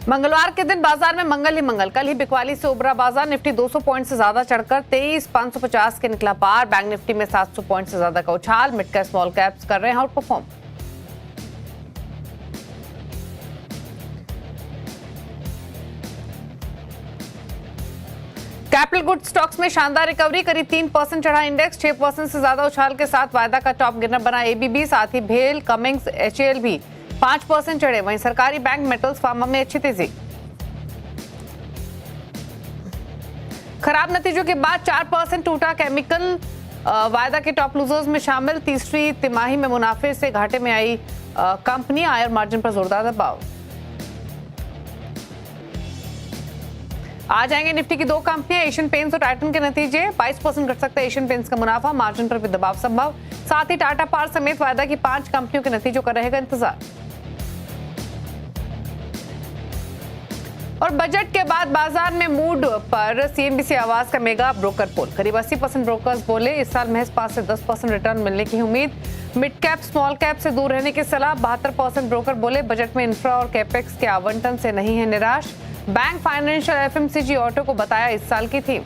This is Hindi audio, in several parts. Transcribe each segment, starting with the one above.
मंगलवार के दिन बाजार में मंगल ही मंगल। कल ही बिकवाली से उभरा बाजार। निफ्टी 200 पॉइंट से ज्यादा चढ़कर 23,550 के निकला पार। बैंक निफ्टी में 700 पॉइंट से ज्यादा का उछाल। मिड कैप स्मॉल कैप्स कर रहे हैं out perform. Capital goods stocks में शानदार रिकवरी। करीब 3% चढ़ा इंडेक्स। 6% से ज्यादा उछाल के साथ वायदा का टॉप गिनर बना एबीबी। साथ ही भेल, कमिंग्स, एचएएल भी 5% चढ़े। वहीं सरकारी बैंक, मेटल्स, फार्मा में अच्छी तेजी। खराब नतीजों के बाद 4% टूटा केमिकल। वायदा के टॉप लूजर्स में शामिल। तीसरी तिमाही में मुनाफे से घाटे में आई कंपनी। आय और मार्जिन पर जोरदार दबाव। आ जाएंगे निफ्टी की दो कंपनियां, एशियन पेंट्स और टाइटन के नतीजे। 22% घट सकता है एशियन पेंट्स का मुनाफा। मार्जिन पर भी दबाव संभव। साथ ही टाटा पावर समेत वायदा की 5 कंपनियों के नतीजों का रहेगा इंतजार। और बजट के बाद बाजार में मूड पर सीएनबीसी आवाज का मेगा ब्रोकर पोल। करीब 80% ब्रोकर्स बोले इस साल महज 5 से 10% रिटर्न मिलने की उम्मीद। मिड कैप स्मॉल कैप से दूर रहने की सलाह। 72% ब्रोकर बोले बजट में इंफ्रा और कैपेक्स के आवंटन से नहीं है निराश। बैंक, फाइनेंशियल, एफएमसीजी, ऑटो को बताया इस साल की थीम।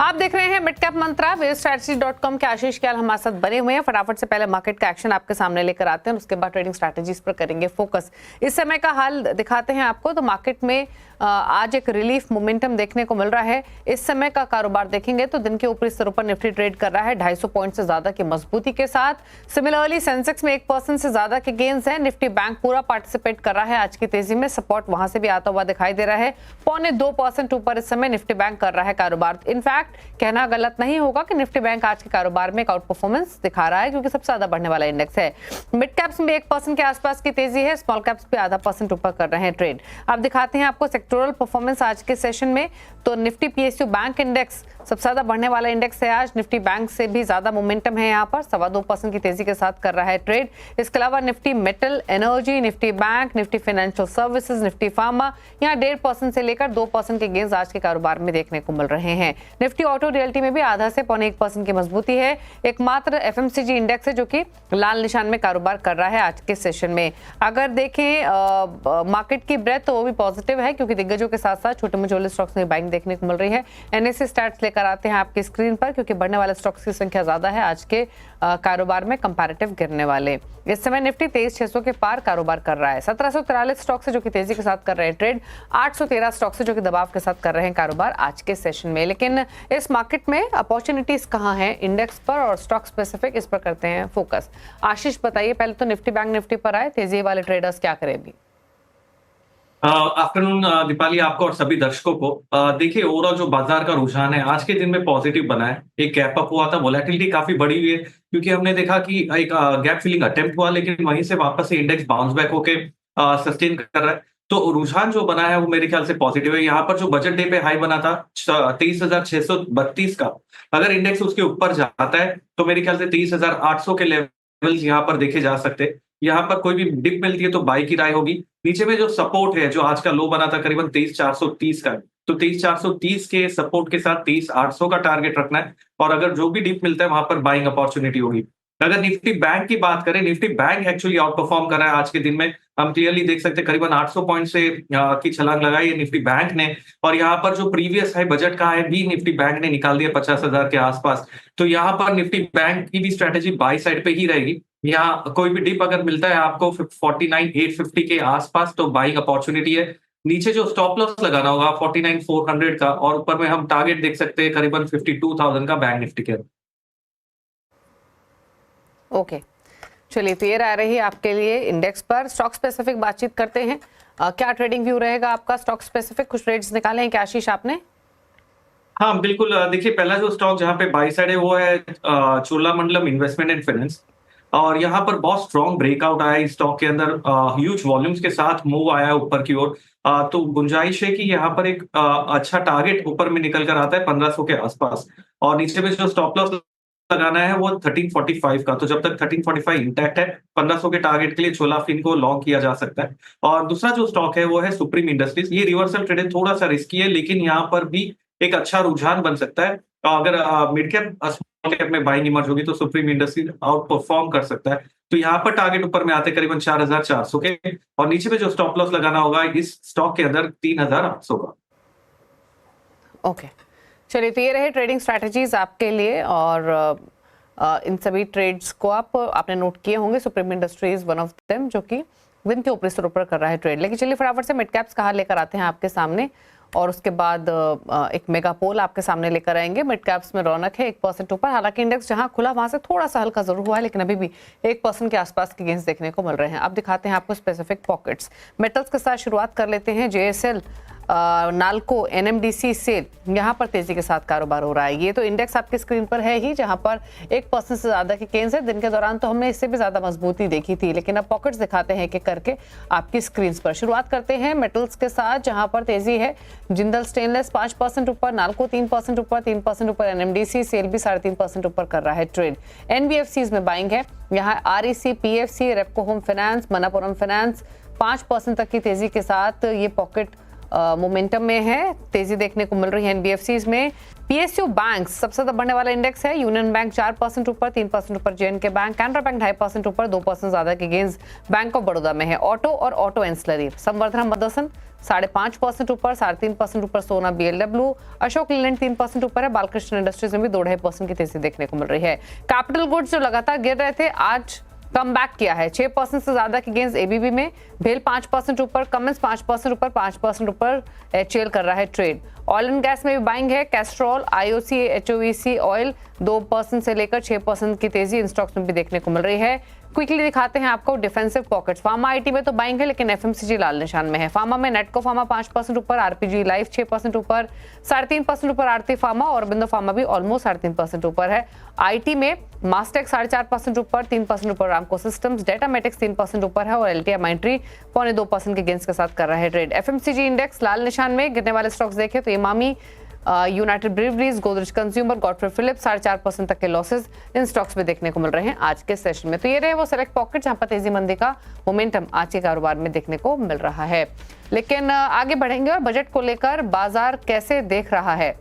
आप देख रहे हैं मिड कैप मंत्रा। वेवस्ट्रेटजी.com के आशीष क्याल हमारे साथ बने हुए हैं। फटाफट से पहले मार्केट का एक्शन आपके सामने लेकर आते हैं, उसके बाद ट्रेडिंग स्ट्रैटेजीज पर करेंगे फोकस। इस समय का हाल दिखाते हैं आपको। तो मार्केट में आज एक रिलीफ मोमेंटम देखने को मिल रहा है। इस समय का कारोबार देखेंगे तो दिन के ऊपरी स्तरों पर निफ्टी ट्रेड कर रहा है 250 पॉइंट से ज्यादा की मजबूती के साथ। सिमिलरली सेंसेक्स में 1% से ज्यादा के गेन्स है। निफ्टी बैंक पूरा पार्टिसिपेट कर रहा है आज की तेजी में। सपोर्ट वहां से भी आता हुआ दिखाई दे रहा है। 0.25% ऊपर इस समय निफ्टी बैंक कर रहा है कारोबार। इनफैक्ट कहना गलत नहीं होगा कि निफ्टी बैंक आज के कारोबार में एक आउट परफॉर्मेंस दिखा रहा है, क्योंकि सबसे ज्यादा बढ़ने वाला इंडेक्स है। मिड कैप्स में 1% के आसपास की तेजी है। स्मॉल कैप्स पे 0.5% ऊपर कर रहे हैं ट्रेड। अब दिखाते हैं आपको सेक्टोरल परफॉर्मेंस आज के सेशन में। तो निफ्टी पीएसयू बैंक इंडेक्स सबसे ज्यादा बढ़ने वाला इंडेक्स है आज। निफ्टी बैंक से भी ज्यादा मोमेंटम है यहाँ पर। 2.25% की तेजी के साथ कर रहा है ट्रेड। इसके अलावा Nifty metal, energy, Nifty bank, Nifty financial services, Nifty pharma यहाँ 1.5% से लेकर 2% के गेंस आज के कारोबार में देखने को मिल रहे हैं। निफ्टी ऑटो रियल्टी में भी आधा से 0.1% की मजबूती है। एकमात्र एफएमसीजी इंडेक्स है जो कि लाल निशान में कारोबार कर रहा है आज के सेशन में। अगर देखें मार्केट की ब्रेथ तो वो भी पॉजिटिव है, क्योंकि दिग्गजों के साथ साथ छोटे मझोले स्टॉक्स में बाइंग देखने को मिल रही है। एनएससी स्टैट्स लेकर आते हैं आपकी स्क्रीन पर, क्योंकि बढ़ने वाले स्टॉक्स की संख्या ज्यादा है आज के कारोबार में कंपैरेटिव गिरने वाले। इस समय निफ्टी 23,600 के पार कारोबार कर रहा है। 1743 स्टॉक से जो कि तेजी के साथ कर रहे हैं ट्रेड। 813 स्टॉक से जो कि दबाव के साथ कर रहे हैं कारोबार आज के सेशन में। लेकिन इस मार्केट में अपॉर्चुनिटीज कहां हैं इंडेक्स पर और स्टॉक स्पेसिफिक, इस पर करते हैं फोकस। आशीष बताइए, पहले तो निफ्टी बैंक निफ्टी पर आए, तेजी वाले ट्रेडर्स क्या करें अभी? आफ्टरनून दीपाली, आपको और सभी दर्शकों को। देखिए, ओवरऑल जो बाजार का रुझान है आज के दिन में पॉजिटिव बना है। एक गैप अप हुआ था, वोलेटिलिटी काफी बढ़ी हुई है, क्योंकि हमने देखा कि एक गैप फिलिंग अटेम्प्ट हुआ, लेकिन वहीं से वापस से इंडेक्स बाउंस बैक होके सस्टेन कर रहा है। तो रुझान जो बना है वो मेरे ख्याल से पॉजिटिव है। यहाँ पर जो बजट डे पे हाई बना था 23,632 का, अगर इंडेक्स उसके ऊपर जाता है तो मेरे ख्याल से 23,800 के लेवल्स यहाँ पर देखे जा सकते हैं। यहाँ पर कोई भी डिप मिलती है तो बाई की राय होगी। नीचे में जो सपोर्ट है, जो आज का लो बना था करीबन 23,430 का, तो 23,430 के सपोर्ट के साथ 23,800 का टारगेट रखना है। और अगर जो भी डिप मिलता है वहां पर बाइंग अपॉर्चुनिटी होगी। अगर निफ्टी बैंक की बात करें, Nifty bank actually out perform कर रहा है आज के दिन में। हम क्लियरली देख सकते हैं करीबन 800 पॉइंट से की छलांग लगाई है निफ्टी बैंक ने। और यहाँ पर जो प्रीवियस है बजट का है भी निफ्टी बैंक ने निकाल दिया 50,000 के आसपास। तो यहाँ पर निफ्टी बैंक की भी स्ट्रेटेजी बाई साइड पे ही रहेगी। यहाँ कोई भी डिप अगर मिलता है आपको 49,850 के आसपास तो बाइंग अपॉर्चुनिटी है। नीचे जो स्टॉप लॉस लगाना होगा 49,400 का, और ऊपर में हम टारगेट देख सकते हैं करीबन 52,000 का बैंक निफ्टी के। ओके, चलिए क्लियर आ रही है आपके लिए इंडेक्स पर। स्टॉक स्पेसिफिक बातचीत करते हैं। क्या ट्रेडिंग व्यू रहेगा आपका स्टॉक स्पेसिफिक? कुछ ट्रेड्स निकाले हैं क्या आशीष आपने? हाँ बिल्कुल, देखिए पहला जो स्टॉक जहाँ पे बाई साइड है वो है चोलामंडलम इन्वेस्टमेंट एंड फाइनेंस। और यहाँ पर बहुत स्ट्रॉन्ग ब्रेकआउट आया इस स्टॉक के अंदर, ह्यूज वॉल्यूम्स के साथ मूव आया ऊपर की ओर। तो गुंजाइश है कि यहाँ पर एक अच्छा टारगेट ऊपर में निकल कर आता है 1500 के आसपास। और नीचे में जो स्टॉप लॉस लगाना है वो 1345 का। तो जब तक 1345 इंटैक्ट है, 1500 के टारगेट के लिए छोला फिन को लॉन्ग किया जा सकता है। और दूसरा जो स्टॉक है वो है सुप्रीम इंडस्ट्रीज। ये रिवर्सल ट्रेड है, थोड़ा सा रिस्की है, लेकिन यहाँ पर भी एक अच्छा रुझान बन सकता है। अगर मिड कैप स्मॉल कैप में बाइंग इमर्ज होगी तो सुप्रीम इंडस्ट्रीज आउट परफॉर्म कर सकता है। तो यहाँ पर टारगेट ऊपर में आते करीबन 4,400 के, और नीचे पे जो स्टॉप लॉस लगाना होगा इस स्टॉक के अंदर 3,800 का। ओके, चलिए, तो ये रहे ट्रेडिंग स्ट्रैटेजीज आपके लिए, और इन सभी ट्रेड्स को आपने नोट किए होंगे। Supreme industries one of them, जो कि दिन के ऊपरी स्तर पर कर रहा है ट्रेड। लेकिन चलिए फटाफट से मिड कैप्स कहाँ लेकर आते हैं आपके सामने, और उसके बाद एक मेगा पोल आपके सामने लेकर आएंगे। मिड कैप्स में रौनक है 1% ऊपर, हालांकि इंडेक्स जहां खुला वहां से थोड़ा सा हल्का जरूर हुआ है, लेकिन अभी भी 1% के आसपास के गेंस देखने को मिल रहे हैं। अब दिखाते हैं आपको स्पेसिफिक पॉकेट्स। मेटल्स के साथ शुरुआत कर लेते हैं। JSL, नाल्को, NMDC, सेल, यहाँ पर तेजी के साथ कारोबार हो रहा है। ये तो इंडेक्स आपकी स्क्रीन पर है ही, जहां पर 1% से ज्यादा के गेंस है। दिन के दौरान तो हमने इससे भी ज्यादा मजबूती देखी थी, लेकिन अब पॉकेट्स दिखाते हैं एक-एक करके आपकी स्क्रीन पर। शुरुआत करते हैं मेटल्स के साथ, जहां पर तेजी है। जिंदल स्टेनलेस 5% ऊपर, नाल्को 3% ऊपर, 3% ऊपर NMDC, सेल भी 3.5% ऊपर कर रहा है ट्रेड। NBFCs में बाइंग है। यहाँ REC, PFC, Repco home finance, Manappuram finance 5% तक की तेजी के साथ ये पॉकेट मोमेंटम में है। तेजी देखने को मिल रही है NBFCs में। PSU बैंक सबसे ज्यादा बढ़ने वाला इंडेक्स है। यूनियन बैंक 4% ऊपर, 3% ऊपर JNK बैंक, कैनरा बैंक 2.5% ऊपर, 2% ज्यादा के गेंस बैंक ऑफ बड़ौदा में है। ऑटो और ऑटो एंसिलरी, संवर्धना मदरसन 5.5% ऊपर, 3.5% ऊपर सोना BLW, अशोक लीलैंड 3% ऊपर है। बालकृष्ण इंडस्ट्रीज में भी 2.5% की तेजी देखने को मिल रही है। कैपिटल गुड्स जो लगातार गिर रहे थे, आज कम बैक किया है। 6% से ज्यादा की गेंस ABB में। भेल 5% ऊपर, कमेंस 5% ऊपर, 5% ऊपर HL कर रहा है ट्रेड। ऑयल एंड गैस में भी बाइंग है। कैस्ट्रॉल, IOC, HOVC ऑयल 2% से लेकर 6% की तेजी इन स्टॉक्स में भी देखने को मिल रही है। क्विकली दिखाते हैं आपको डिफेंसिव पॉकेट्स। फार्मा IT में तो बाइंग है, लेकिन FMCG लाल निशान में है। फार्मा में नेटको फार्मा 5% ऊपर, RPG लाइफ 6% ऊपर, 3.5% ऊपर आरती फार्मा, और अरबिंदो फार्मा भी ऑलमोस्ट 3.5% ऊपर है। IT में मास्टेक 4.5% ऊपर, 3% ऊपर रामको सिस्टम्स, डेटामेटिक्स 3% ऊपर है, और LTI माइंट्री 2.25% के गेंस के साथ कर रहा है ट्रेड। FMCG इंडेक्स लाल निशान में। गिरने वाले स्टॉक्स देखें तो Emami, United Breweries, Godrej Consumer, Godfrey Phillips 4.5% तक के लॉसेस इन स्टॉक्स में देखने को मिल रहे हैं आज के सेशन में। तो ये रहे वो सेलेक्ट पॉकेट जहां पर तेजी मंदी का मोमेंटम आज के कारोबार में देखने को मिल रहा है। लेकिन आगे बढ़ेंगे और बजट को लेकर बाजार कैसे देख रहा है,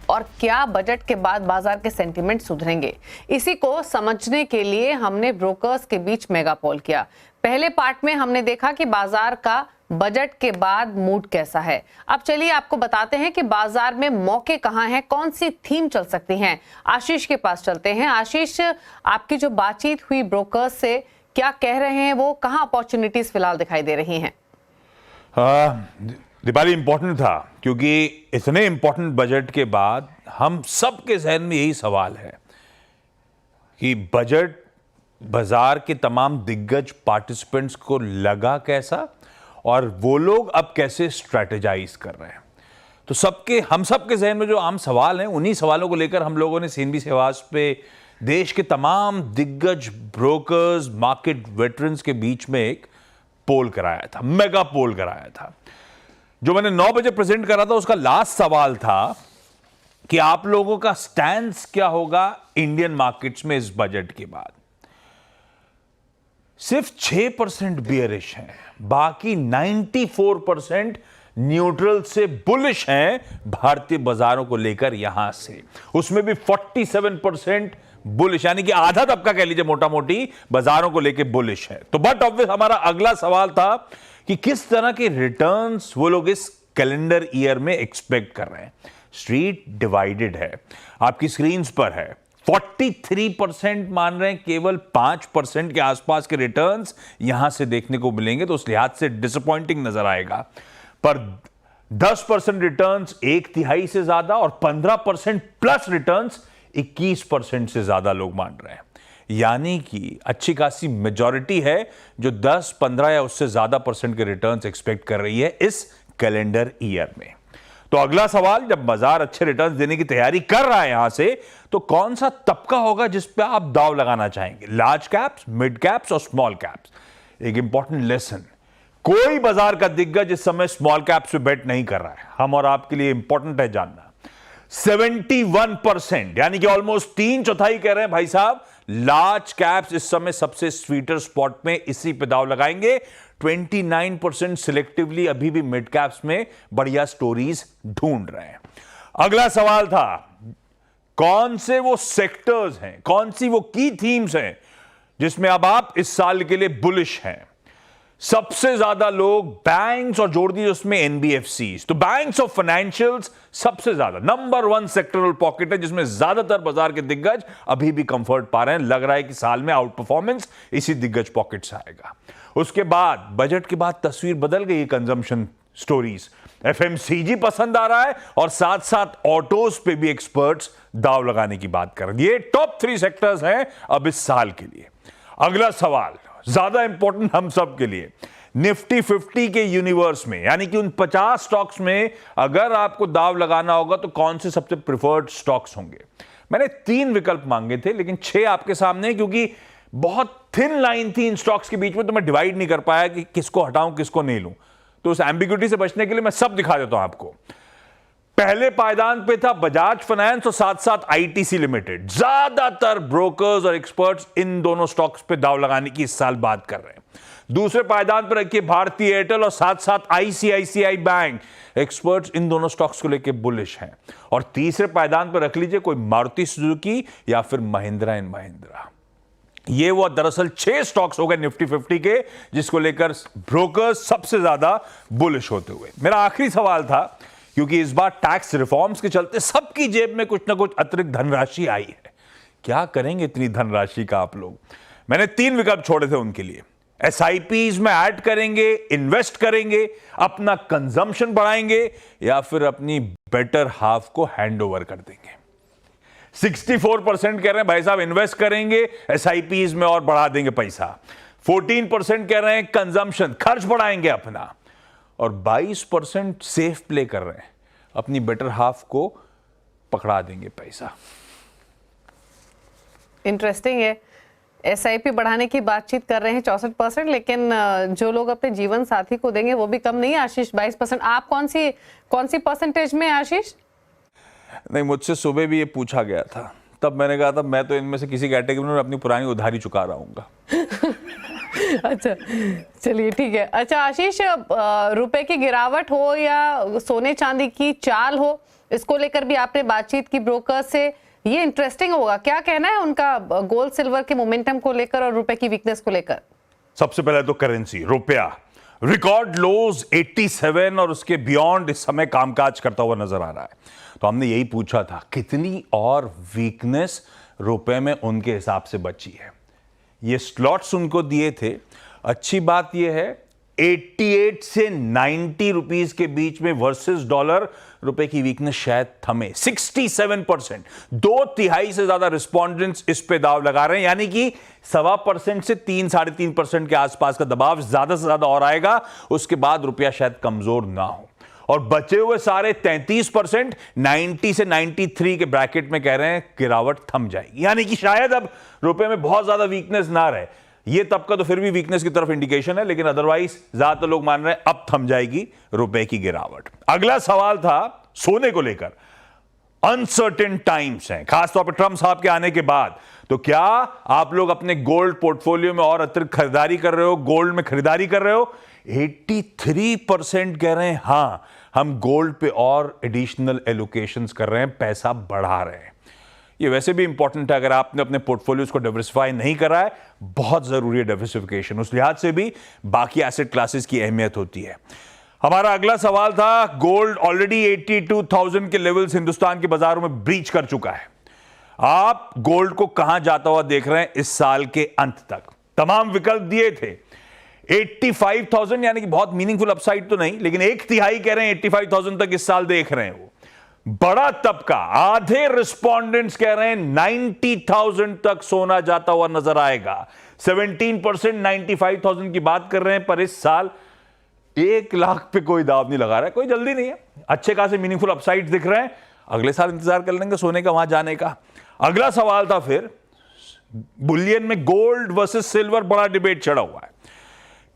और क्या बजट के बाद बाजार के सेंटिमेंट सुधरेंगे, इसी को समझने के लिए हमने ब्रोकर्स के बीच मेगा पोल किया। पहले पार्ट में हमने देखा कि बाजार का बजट के बाद मूड कैसा है। अब चलिए आपको बताते हैं कि बाजार में मौके कहां हैं, कौन सी थीम चल सकती हैं। आशीष के पास चलते हैं। आशीष, आपकी जो बातचीत हुई ब्रोकर्स से, क्या कह रहे हैं वो, कहां अपॉर्चुनिटीज फिलहाल दिखाई दे रही हैं? दीपाली, इंपॉर्टेंट था क्योंकि इतने इंपॉर्टेंट बजट के बाद हम सबके जहन में यही सवाल है कि बजट बाजार के तमाम दिग्गज पार्टिसिपेंट्स को लगा कैसा, और वो लोग अब कैसे स्ट्रेटेजाइज कर रहे हैं। तो हम सबके जहन में जो आम सवाल हैं, उन्हीं सवालों को लेकर हम लोगों ने CNBC से आवाज पे देश के तमाम दिग्गज ब्रोकर्स, मार्केट वेटरन्स के बीच में एक पोल कराया था, मेगा पोल कराया था। जो मैंने 9 बजे प्रेजेंट करा था, उसका लास्ट सवाल था कि आप लोगों का स्टैंस क्या होगा इंडियन मार्केट्स में इस बजट के बाद। सिर्फ 6% बियरिश हैं, बाकी 94% न्यूट्रल से बुलिश हैं भारतीय बाजारों को लेकर। यहां से उसमें भी 47% बुलिश, यानी कि आधा तबका कह लीजिए मोटा मोटी बाजारों को लेकर बुलिश है। तो बट ऑब्वियस हमारा अगला सवाल था कि किस तरह के रिटर्न्स वो लोग इस कैलेंडर ईयर में एक्सपेक्ट कर रहे हैं। स्ट्रीट डिवाइडेड है, आपकी स्क्रीन्स पर है। 43% मान रहे हैं केवल 5% के आसपास के रिटर्न्स यहां से देखने को मिलेंगे, तो उस लिहाज से डिसअपॉइंटिंग नजर आएगा। पर 10% रिटर्न्स 1/3 से ज्यादा, और 15% प्लस रिटर्न्स 21% से ज्यादा लोग मान रहे हैं। यानी कि अच्छी खासी मेजॉरिटी है जो 10, 15 या उससे ज्यादा % के रिटर्न्स एक्सपेक्ट कर रही है इस कैलेंडर ईयर में। तो अगला सवाल, जब बाजार अच्छे रिटर्न्स देने की तैयारी कर रहा है यहां से, तो कौन सा तबका होगा जिस पे आप दाव लगाना चाहेंगे? लार्ज कैप्स, मिड कैप्स और स्मॉल कैप्स। एक इंपॉर्टेंट लेसन, कोई बाजार का दिग्गज इस समय स्मॉल कैप्स पे बेट नहीं कर रहा है। हम और आपके लिए इंपॉर्टेंट है जानना। 71% यानी कि ऑलमोस्ट 3/4 कह रहे हैं भाई साहब लार्ज कैप्स इस समय सबसे स्वीटर स्पॉट में इसी पे दाव लगाएंगे। 29% सिलेक्टिवली अभी भी मिड कैप्स में बढ़िया स्टोरीज ढूंढ रहे हैं। अगला सवाल था, कौन से वो सेक्टर्स हैं, कौन सी वो की थीम्स हैं जिसमें अब आप इस साल के लिए बुलिश हैं। सबसे ज्यादा लोग बैंक्स और जोड़ दिए उसमें एनबीएफसीज। तो बैंक्स और फाइनेंशियल्स सबसे ज्यादा नंबर 1 सेक्टरल पॉकेट है, जिसमें ज्यादातर बाजार के दिग्गज अभी भी कंफर्ट पा रहे हैं। लग रहा है कि साल में आउट परफॉर्मेंस इसी दिग्गज पॉकेट से आएगा। उसके बाद बजट के बाद तस्वीर बदल गई कंजम्पशन स्टोरीज। एफएमसीजी पसंद आ रहा है और साथ साथ ऑटोज पे भी एक्सपर्ट्स दाव लगाने की बात कर रहे हैं। ये टॉप 3 सेक्टर्स हैं अब इस साल के लिए। अगला सवाल ज्यादा इंपॉर्टेंट हम सब के लिए, निफ्टी 50 के यूनिवर्स में, यानी कि उन 50 स्टॉक्स में अगर आपको दाव लगाना होगा तो कौन से सबसे प्रिफर्ड स्टॉक्स होंगे। मैंने 3 विकल्प मांगे थे, लेकिन 6 आपके सामने हैं, क्योंकि बहुत थिन लाइन थी इन स्टॉक्स के बीच में, तो मैं डिवाइड नहीं कर पाया कि किसको हटाऊं किसको नहीं लूं। तो उस एम्बिग्यूटी से बचने के लिए मैं सब दिखा देता हूं आपको। पहले पायदान पे था बजाज फाइनेंस और साथ साथ आईटीसी लिमिटेड। ज्यादातर ब्रोकर्स और एक्सपर्ट्स इन दोनों स्टॉक्स पे दाव लगाने की इस साल बात कर रहे हैं। दूसरे पायदान पर रखिए भारतीय एयरटेल और साथ साथ आईसीआईसीआई बैंक। एक्सपर्ट्स इन दोनों स्टॉक्स को लेकर बुलिश हैं। और तीसरे पायदान पर रख लीजिए कोई मारुति सुजुकी या फिर महिंद्रा एंड महिंद्रा। ये वो दरअसल 6 स्टॉक्स हो गए निफ्टी 50 के, जिसको लेकर ब्रोकर्स सबसे ज्यादा बुलिश होते हुए। मेरा आखिरी सवाल था, क्योंकि इस बार टैक्स रिफॉर्म्स के चलते सबकी जेब में कुछ ना कुछ अतिरिक्त धनराशि आई है। क्या करेंगे इतनी धनराशि का आप लोग? मैंने 3 विकल्प छोड़े थे उनके लिए। एसआईपीज में ऐड करेंगे, इन्वेस्ट करेंगे, अपना कंजम्पशन बढ़ाएंगे, या फिर अपनी बेटर हाफ को हैंडओवर कर देंगे। 64% कह रहे हैं भाई साहब इन्वेस्ट करेंगे, एसआईपीज में और बढ़ा देंगे पैसा। 14% कह रहे हैं कंजम्पशन, खर्च बढ़ाएंगे अपना, और 22% सेफ प्ले कर रहे हैं, अपनी बेटर हाफ को पकड़ा देंगे पैसा। इंटरेस्टिंग है। एसआईपी बढ़ाने की बातचीत कर रहे हैं 64%, लेकिन जो लोग अपने जीवन साथी को देंगे वो भी कम नहीं है आशीष, 22%। आप कौन सी परसेंटेज में आशीष? नहीं, मुझसे सुबह भी ये पूछा गया था, तब मैंने कहा था मैं तो इनमें से किसी कैटेगरी में अपनी पुरानी उधारी चुका रहा हूंगा। अच्छा, चलिए ठीक है। अच्छा आशीष, रुपए की गिरावट हो या सोने चांदी की चाल हो, इसको लेकर भी आपने बातचीत की ब्रोकर से। ये इंटरेस्टिंग होगा, क्या कहना है उनका गोल्ड सिल्वर के मोमेंटम को लेकर और रुपए की वीकनेस को लेकर? सबसे पहले तो करेंसी, रुपया रिकॉर्ड लोज 87 और उसके बियॉन्ड इस समय कामकाज करता हुआ नजर आ रहा है। तो हमने यही पूछा था कितनी और वीकनेस रुपए में उनके हिसाब से बची है। ये स्लॉट्स उनको दिए थे। अच्छी बात यह है 88 से 90 रुपीस के बीच में वर्सेस डॉलर रुपए की वीकनेस शायद थमे। 67%, 2/3 से ज्यादा रिस्पोंडेंट्स इस पे दाव लगा रहे हैं, यानी कि 1.25% से 3-3.5% के आसपास का दबाव ज्यादा से ज्यादा और आएगा, उसके बाद रुपया शायद कमजोर ना हो। और बचे हुए सारे 33% 90 से 93 के ब्रैकेट में कह रहे हैं गिरावट थम जाएगी, यानी कि शायद अब रुपए में बहुत ज्यादा वीकनेस ना रहे। ये तबका तो फिर भी वीकनेस की तरफ इंडिकेशन है, लेकिन अदरवाइज ज्यादातर लोग मान रहे हैं अब थम जाएगी रुपए की गिरावट। अगला सवाल था सोने को लेकर। अनसर्टेन टाइम्स हैं, खासतौर पर ट्रंप साहब के आने के बाद। तो क्या आप लोग अपने गोल्ड पोर्टफोलियो में और अतिरिक्त खरीदारी कर रहे हो, गोल्ड में खरीदारी कर रहे हो? 83% कह रहे हैं हां, हम गोल्ड पे और एडिशनल एलोकेशंस कर रहे हैं, पैसा बढ़ा रहे हैं। ये वैसे भी इंपॉर्टेंट है, अगर आपने अपने पोर्टफोलियोज को डाइवर्सिफाई नहीं करा है, बहुत जरूरी है डाइवर्सिफिकेशन। उस लिहाज से भी बाकी एसेट क्लासेस की अहमियत होती है। हमारा अगला सवाल था, गोल्ड ऑलरेडी 82,000 के लेवल्स हिंदुस्तान के बाजारों में ब्रीच कर चुका है। आप गोल्ड को कहां जाता हुआ देख रहे हैं इस साल के अंत तक? तमाम विकल्प दिए थे। 85,000 यानी कि बहुत मीनिंगफुल अपसाइड तो नहीं, लेकिन 1/3 कह रहे हैं 85,000 तक इस साल देख रहे हैं। वो बड़ा तबका, आधे रिस्पोंडेंट्स कह रहे हैं 90,000 तक सोना जाता हुआ नजर आएगा। 17% 95,000 की बात कर रहे हैं, पर इस साल 1 लाख पे कोई दाव नहीं लगा रहा है, कोई जल्दी नहीं है। अच्छे खासे मीनिंगफुल अपसाइड दिख रहे हैं, अगले साल इंतजार कर लेंगे सोने का वहां जाने का। अगला सवाल था फिर, बुलियन में गोल्ड वर्सेस सिल्वर बड़ा डिबेट चढ़ा हुआ है।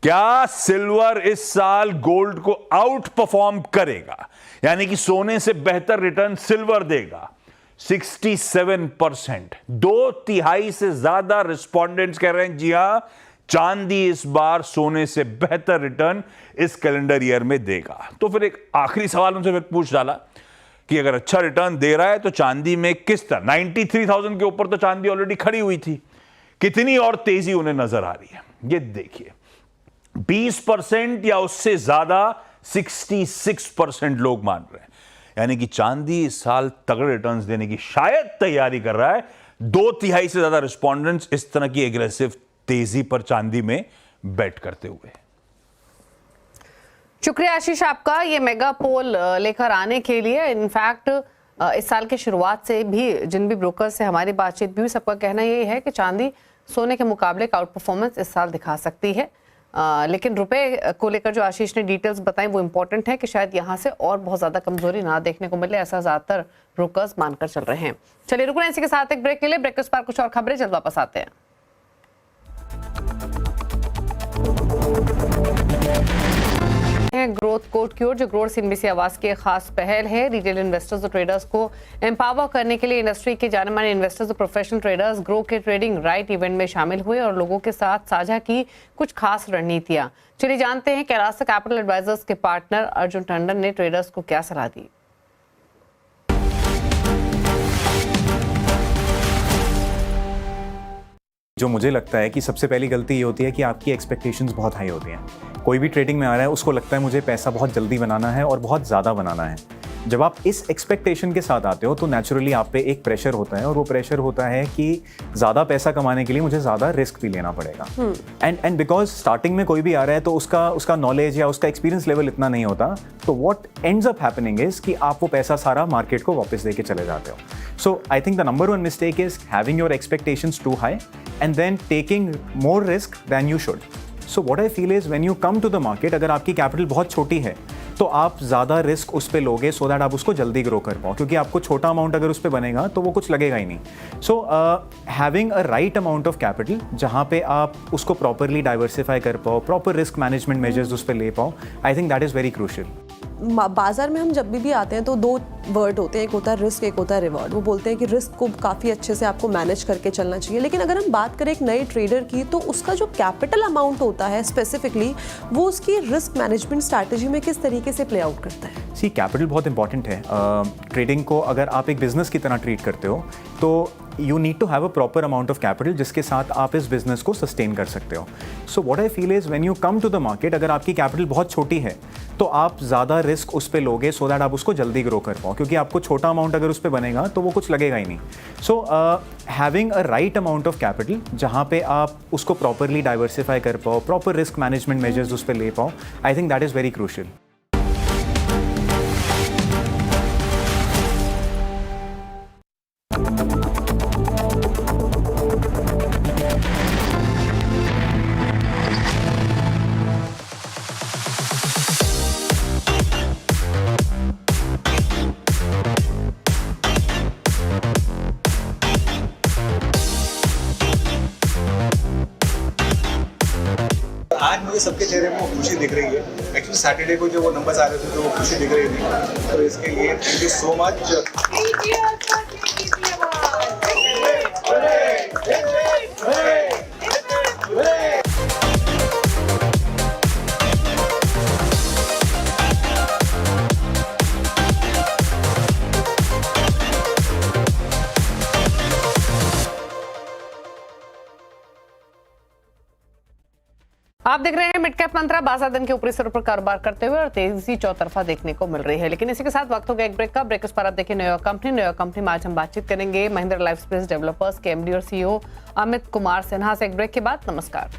क्या सिल्वर इस साल गोल्ड को आउट परफॉर्म करेगा, यानी कि सोने से बेहतर रिटर्न सिल्वर देगा? 67%, 2/3 से ज्यादा रिस्पोंडेंट्स कह रहे हैं जी हां, चांदी इस बार सोने से बेहतर रिटर्न इस कैलेंडर ईयर में देगा। तो फिर एक आखिरी सवाल उनसे फिर पूछ डाला कि अगर अच्छा रिटर्न दे रहा है तो चांदी में किस तरह, 93,000 के ऊपर तो चांदी ऑलरेडी खड़ी हुई थी, कितनी और तेजी उन्हें नजर आ रही है ये देखिए, 20% या उससे ज्यादा 66% लोग मान रहे हैं, यानी कि चांदी इस साल तगड़े रिटर्न्स देने की शायद तैयारी कर रहा है। 2/3 से ज्यादा रिस्पोंडेंट्स इस तरह की एग्रेसिव तेजी पर चांदी में बेट करते हुए। शुक्रिया आशीष आपका ये मेगा पोल लेकर आने के लिए। इनफैक्ट इस साल की शुरुआत से भी जिन भी ब्रोकर से हमारी बातचीत भी हुई, सबका कहना यही है कि चांदी सोने के मुकाबले का आउट परफॉर्मेंस इस साल दिखा सकती है। लेकिन रुपए को लेकर जो आशीष ने डिटेल्स बताई वो इंपॉर्टेंट है कि शायद यहाँ से और बहुत ज्यादा कमजोरी ना देखने को मिले, ऐसा ज्यादातर ब्रोकर्स मानकर चल रहे हैं। चलिए रुकना इसी के साथ एक ब्रेक के लिए, ब्रेक के उस पार कुछ और खबरें, जल्द वापस आते हैं। ग्रोथ कोड की ओर, जो ग्रोथ सीएनबीसी आवाज की एक खास पहल है। रिटेल इन्वेस्टर्स और ट्रेडर्स को एम्पावर करने के लिए इंडस्ट्री के जाने माने इन्वेस्टर्स और प्रोफेशनल ट्रेडर्स ग्रो के ट्रेडिंग राइट इवेंट में शामिल हुए और लोगों के साथ साझा की कुछ खास रणनीतियां। चलिए जानते हैं कैलासा कैपिटल एडवाइजर्स के पार्टनर अर्जुन टंडन ने ट्रेडर्स को क्या सलाह दी। जो मुझे लगता है कि सबसे पहली गलती ये होती है कि आपकी एक्सपेक्टेशंस बहुत हाई होती हैं। कोई भी ट्रेडिंग में आ रहा है उसको लगता है मुझे पैसा बहुत जल्दी बनाना है और बहुत ज़्यादा बनाना है। जब आप इस एक्सपेक्टेशन के साथ आते हो तो नेचुरली आप पे एक प्रेशर होता है और वो प्रेशर होता है कि ज़्यादा पैसा कमाने के लिए मुझे ज़्यादा रिस्क भी लेना पड़ेगा। एंड बिकॉज स्टार्टिंग में कोई भी आ रहा है तो उसका नॉलेज या उसका एक्सपीरियंस लेवल इतना नहीं होता, तो what ends up happening is कि आप वो पैसा सारा मार्केट को वापस दे के चले जाते हो। So I think the number 1 mistake is having your expectations too high and then taking more risk than you should. So what I feel is when you come to the market, अगर आपकी कैपिटल बहुत छोटी है तो आप ज़्यादा रिस्क उस पर लोगे सो दैट आप उसको जल्दी ग्रो कर पाओ, क्योंकि आपको छोटा अमाउंट अगर उस पर बनेगा तो वो कुछ लगेगा ही नहीं। So having a right amount of capital जहाँ पे आप उसको प्रॉपरली डाइवर्सिफाई कर पाओ, प्रॉपर रिस्क मैनेजमेंट मेजर्स उस पर ले पाओ, I think that is very crucial. बाजार में हम जब भी आते हैं तो 2 वर्ड होते हैं, एक होता है रिस्क, एक होता है रिवॉर्ड। वो बोलते हैं कि रिस्क को काफ़ी अच्छे से आपको मैनेज करके चलना चाहिए, लेकिन अगर हम बात करें एक नए ट्रेडर की तो उसका जो कैपिटल अमाउंट होता है स्पेसिफिकली वो उसकी रिस्क मैनेजमेंट स्ट्रैटेजी में किस तरीके से प्ले आउट करता है। सी कैपिटल बहुत इंपॉर्टेंट है। ट्रेडिंग को अगर आप एक बिजनेस की तरह ट्रीट करते हो तो you need to have a proper amount of capital जिसके साथ आप इस बिजनेस को सस्टेन कर सकते हो। So what I feel is when you come to the market, अगर आपकी कैपिटल बहुत छोटी है तो आप ज़्यादा रिस्क उस पर लोगे सो दैट आप उसको जल्दी ग्रो कर पाओ, क्योंकि आपको छोटा अमाउंट अगर उस पर बनेगा तो वो कुछ लगेगा ही नहीं। So having a right amount of capital जहाँ पे आप उसको प्रॉपरली डाइवर्सिफाई कर पाओ, प्रॉपर रिस्क मैनेजमेंट मेजर्स उस पर ले पाओ, I think that is very crucial. आज मुझे सबके चेहरे में वो खुशी दिख रही है। एक्चुअली सैटरडे को जो वो नंबर्स आ रहे थे तो वो खुशी दिख रही थी, तो इसके लिए थैंक यू सो मच। आप देख रहे हैं मिड कैप मंत्रा। बाजार दिन के ऊपरी स्तर पर कारोबार करते हुए और तेजी चौतरफा देखने को मिल रही है, लेकिन इसी के साथ वक्त हो गया एक ब्रेक का। ब्रेक पर आप देखिए न्यूयॉर्क कंपनी में आज हम बातचीत करेंगे महिंद्रा लाइफ स्पेस डेवलपर्स के एमडी और सीईओ अमित कुमार सिन्हा से। एक ब्रेक के बाद नमस्कार।